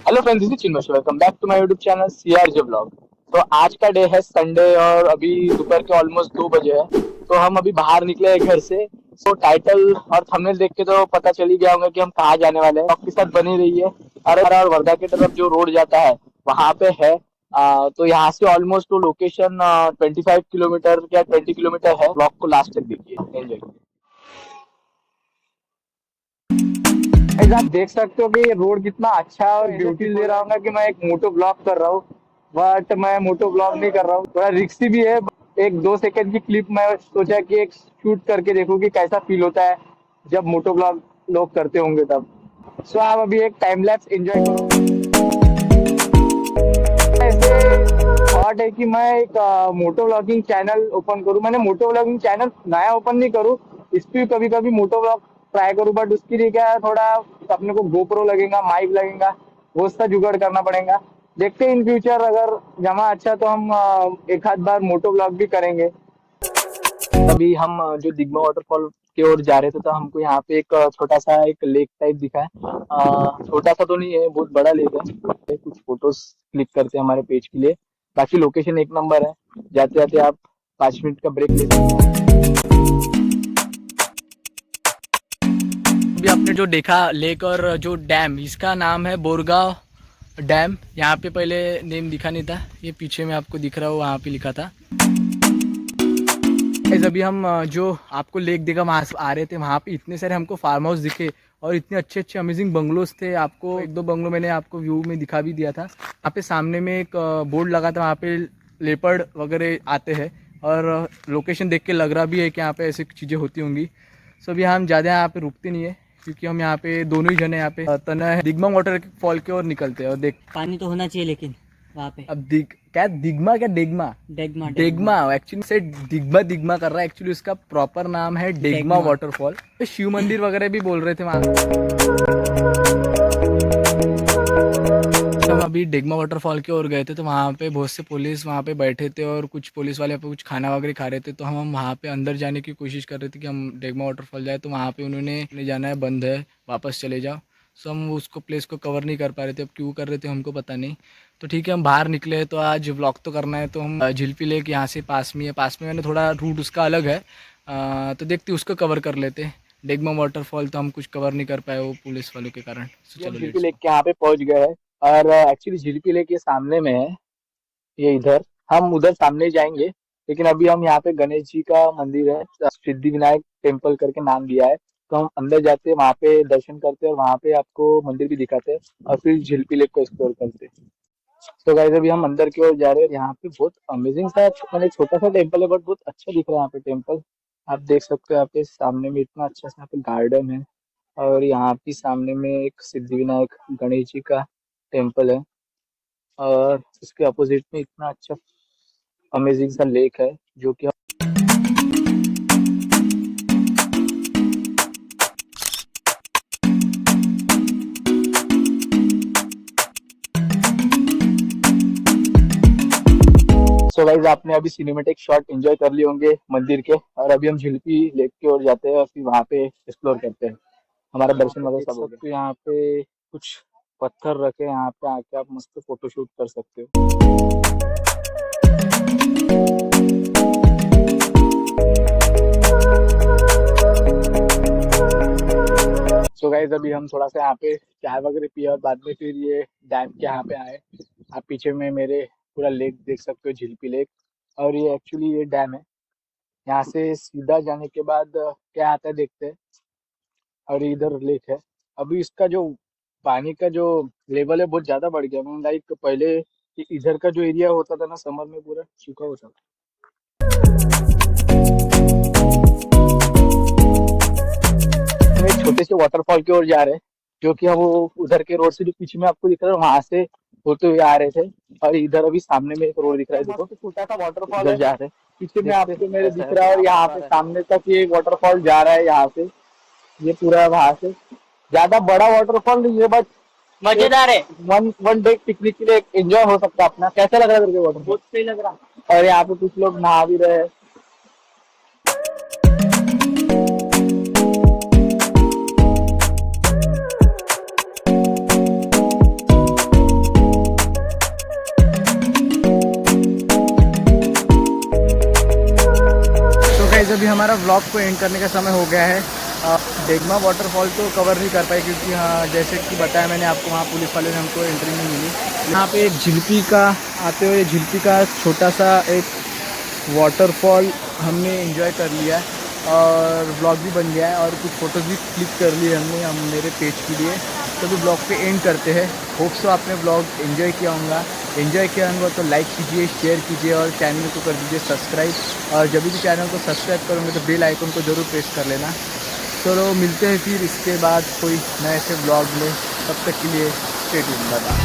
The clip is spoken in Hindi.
Hello friends, this is Chinmay. Welcome back to my YouTube channel CRJ vlog. तो आज का डे है संडे और अभी दोपहर के ऑलमोस्ट 2 बजे है। तो हम अभी बाहर निकले हैं घर से। तो टाइटल और थंबनेल देख के तो पता चल ही गया होगा कि हम कहाँ जाने वाले हैं। आपके साथ बनी रही है। और वर्धा की तरफ जो रोड जाता है वहां पे है। तो यहाँ से ऑलमोस्ट वो लोकेशन 25 किलोमीटर या 20 किलोमीटर है। ब्लॉग को लास्ट तक देखिए, एंजॉय। गाइस, आप देख सकते हो कि ये रोड कितना अच्छा है और ब्यूटी दे रहा हूँ ना कि मैं एक मोटो ब्लॉग कर रहा हूँ। बट मैं मोटो ब्लॉग नहीं कर रहा हूँ, थोड़ा रिस्की भी है। एक 2 सेकंड की क्लिप मैं सोचा कि एक शूट करके देखूं कि कैसा फील होता है जब मोटो ब्लॉग लोग करते होंगे तब। सो आप अभी एक टाइम लैप्स एंजॉय करो। ऐसे थॉट है कि मैं एक मोटो व्लॉगिंग चैनल ओपन करूं। मैंने मोटो व्लॉगिंग चैनल नया ओपन नहीं करूं, इस पे कभी कभी मोटो व्लॉग ट्राई करूं। बट उसके लिए क्या है, थोड़ा अपने को गोप्रो लगेगा, माइक लगेगा, वो उसका जुगाड़ करना पड़ेगा। देखते हैं इन फ्यूचर अगर जमा अच्छा तो हम एक आध बार मोटो व्लॉग भी करेंगे। अभी हम जो दिग्मा वाटरफॉल की ओर जा रहे थे तो हमको यहाँ पे एक छोटा सा एक लेक टाइप दिखा है। छोटा सा तो नहीं है, बहुत बड़ा लेक है। कुछ फोटोज क्लिक करते हैं हमारे पेज के लिए। बाकी लोकेशन एक नंबर है। जाते जाते आप 5 मिनट का ब्रेक ले सकते हैं। अभी आपने जो देखा लेक और जो डैम, इसका नाम है बोरगांव डैम। यहाँ पे पहले नेम दिखा नहीं था, ये पीछे में आपको दिख रहा हो वहाँ पे लिखा था। अभी हम जो आपको लेक दिखा वहाँ से आ रहे थे, वहाँ पे इतने सारे हमको फार्म हाउस दिखे और इतने अच्छे अच्छे अमेजिंग बंगलोज थे। आपको एक दो बंगलो मैंने आपको व्यू में दिखा भी दिया था। वहाँ पे सामने में एक बोर्ड लगा था, वहाँ पे लेपर्ड वगैरह आते हैं और लोकेशन देख के लग रहा भी है कि यहाँ पे ऐसी चीज़ें होती होंगी। सो अभी हम ज़्यादा यहाँ पे रुकते नहीं है क्योंकि हम यहाँ पे दोनों ही जने यहाँ पे तना है दिग्मा वाटरफॉल की ओर निकलते हैं। और देख पानी तो होना चाहिए लेकिन वहाँ पे। अब दिग्मा क्या डेगमा डेगमा डेगमा एक्चुअली से दिग्मा दिग्मा कर रहा है। एक्चुअली उसका प्रॉपर नाम है डेगमा वाटरफॉल। शिव मंदिर वगैरह भी बोल रहे थे वहाँ। हम अभी डेगमा वाटरफॉल की ओर गए थे तो वहाँ पे बहुत से पुलिस वहाँ पे बैठे थे और कुछ पुलिस वाले पे कुछ खाना वगैरह खा रहे थे। तो हम वहाँ पे अंदर जाने की कोशिश कर रहे थे कि हम डेगमा वाटरफॉल जाए, तो वहाँ पे उन्होंने ले जाना है, बंद है, वापस चले जाओ। सो हम उसको प्लेस को कवर नहीं कर पा रहे थे। अब क्यों कर रहे थे हमको पता नहीं। तो ठीक है, हम बाहर निकले हैं तो आज व्लॉग तो करना है। तो हम झिलपी लेक यहाँ से पास में है, मैंने थोड़ा रूट उसका अलग है, तो देखते उसको कवर कर लेते। डेगमा वाटरफॉल तो हम कुछ कवर नहीं कर पाए वो पुलिस वालों के कारण। चलो, झिलपी लेक के यहाँ पे पहुंच गए हैं। और एक्चुअली झिलपी लेक ये सामने में है, ये इधर। हम उधर सामने जाएंगे, लेकिन अभी हम यहाँ पे गणेश जी का मंदिर है, सिद्धि विनायक टेम्पल करके नाम दिया है। तो हम अंदर जाते हैं, वहाँ पे दर्शन करते हैं और वहाँ पे आपको मंदिर भी दिखाते हैं और फिर झिलपी लेक को एक्सप्लोर करते हैं। तो गाइस, अभी हम अंदर की ओर जा रहे हैं। यहाँ पे बहुत अमेजिंग सा मैंने छोटा सा टेम्पल है, बट बहुत अच्छा दिख रहा है यहाँ पे टेम्पल। आप देख सकते हो यहाँ पे सामने में इतना अच्छा सा यहाँ पे गार्डन है। और यहाँ पे सामने में एक सिद्धि विनायक गणेश जी का टेम्पल है। और उसके अपोजिट में इतना अच्छा अमेजिंग सा लेक है जो कि सो गाइस, आपने अभी सिनेमेटिक शॉट एंजॉय कर लिए होंगे मंदिर के। और अभी हम झिलपी लेक की ओर जाते हैं और फिर वहाँ पे एक्सप्लोर करते हैं। हमारा दर्शन वगैरह सब हो गया। यहाँ पे कुछ पत्थर रखे हैं, यहाँ पे आके आप मस्त फोटो शूट कर सकते हो। सो गाइस, अभी हम थोड़ा सा यहाँ पे चाय वगैरह पिए और बाद में फिर ये डैम के यहाँ पे आए। आप पीछे में मेरे पूरा लेक देख सकते हो, झिलपी लेक। और ये एक्चुअली ये डैम है। यहाँ से सीधा जाने के बाद क्या आता है देखते हैं। और इधर लेक है। अभी इसका जो पानी का जो लेवल है बहुत ज्यादा बढ़ गया। मतलब लाइक पहले इधर का जो एरिया होता था ना, समर में पूरा सूखा होता था। हम एक छोटे से वाटरफॉल की ओर जा रहे हैं, जो कि हम वो उधर के रोड से जो पीछे में आपको दिख रहा है वहां से होते हुए आ रहे थे। और इधर अभी सामने में एक रोड दिख रहा है, देखो छोटा सा वाटरफॉल इधर जा रहे हैं। पीछे में आपको मेरे दिख रहा है और यहाँ पे सामने तक ये वाटरफॉल जा रहा है। यहाँ से ये पूरा वहां से ज्यादा बड़ा वाटरफॉल नहीं है, बट मजेदार है। वन डे पिकनिक के लिए एंजॉय हो सकता है अपना। कैसा लग रहा है तेरे को वाटरफॉल? बहुत सही लग रहा। और यहाँ पे कुछ लोग नहा भी रहे हैं। गाइस अभी हमारा व्लॉग को एंड करने का समय हो गया है। डेगमा वाटरफॉल तो कवर नहीं कर पाए क्योंकि हाँ जैसे कि बताया मैंने आपको, वहाँ पुलिस वाले ने हमको एंट्री नहीं मिली। यहाँ पे एक झिल्पी का आते हुए झिल्पी का छोटा सा एक वाटरफॉल हमने एंजॉय कर लिया है और व्लॉग भी बन गया है और कुछ फ़ोटोज़ भी क्लिक कर लिए हमने मेरे पेज के लिए। तो भी ब्लॉग पे एंड करते हैं। होप सो आपने ब्लॉग एंजॉय किया होगा। एंजॉय किया होगा तो लाइक कीजिए, शेयर कीजिए और चैनल को कर दीजिए सब्सक्राइब। और जब भी चैनल को सब्सक्राइब करोगे तो बेल आइकन को ज़रूर प्रेस कर लेना। चलो मिलते हैं फिर इसके बाद कोई नए से ब्लॉग में। तब तक के लिए स्टे ट्यून्ड, बाय बाय।